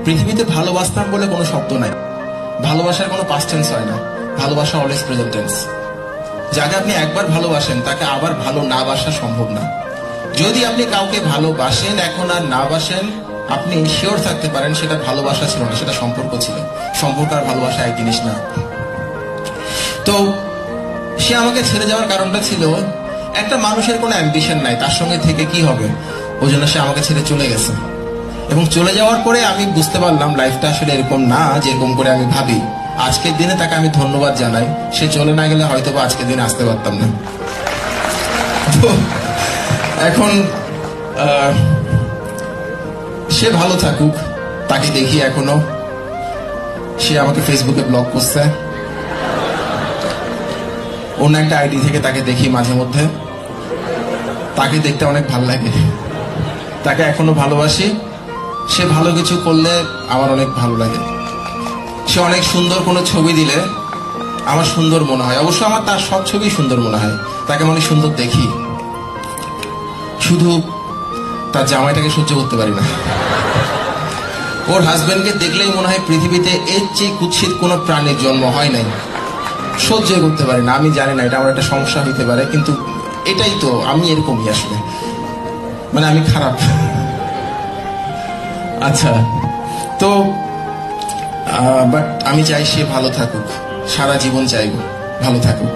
পৃথিবীতে ভালোবাসতাম বলে কোনো শব্দ নাই, ভালোবাসার কোনো পাস্ট টেন্স হয় না, ভালোবাসা অলওয়েজ প্রেজেন্ট টেন্স। যাকে আপনি একবার ভালোবাসেন তাকে আবার ভালো না বাসা সম্ভব না। যদি আপনি কাউকে ভালোবাসেন এখন আর না বাসেন, আপনি শিওর থাকতে পারেন সেটা ভালোবাসা ছিল না, সেটা সম্পর্ক ছিল। সম্পর্ক আর ভালোবাসা এক জিনিস না। তো সে আমাকে ছেড়ে যাওয়ার কারণটা ছিল, একটা মানুষের কোনো অ্যাম্বিশন নাই, তার সঙ্গে থেকে কি হবে, ওই জন্য সে আমাকে ছেড়ে চলে গেছে। এবং চলে যাওয়ার পরে আমি বুঝতে পারলাম লাইফটা আসলে এরকম না যেরকম করে আমি ভাবি। আজকের দিনে তাকে আমি ধন্যবাদ জানাই, সে চলে না গেলে হয়তো বা আজকের দিনে আসতে পারতাম না। তো এখন সে ভালো থাকুক, তাকে দেখি এখনো। সে আমাকে ফেসবুকে ব্লক করছে, অন্য একটা আইডি থেকে তাকে দেখি মাঝে মধ্যে। তাকে দেখতে অনেক ভালো লাগে, তাকে এখনো ভালোবাসি। সে ভালো কিছু করলে আমার অনেক ভালো লাগে। সে অনেক সুন্দর কোনো ছবি দিলে আমার সুন্দর মনে হয়। অবশ্য আমার তার সব ছবি সুন্দর মনে হয়, তাকে আমি অনেক সুন্দর দেখি। শুধু তার জামাইটাকে সহ্য করতে পারি না। ওর হাজবেন্ডকে দেখলেই মনে হয় পৃথিবীতে এর চেয়ে কুৎসিত কোনো প্রাণীর জন্ম হয় নাই। সহ্য করতে পারি না। আমি জানি না এটা আমার একটা সমস্যা হইতে পারে, কিন্তু এটাই তো, আমি এরকমই আসলে, মানে আমি খারাপ। আচ্ছা, তো বাট আমি চাই সে ভালো থাকুক, সারা জীবন চাইব ভালো থাকুক।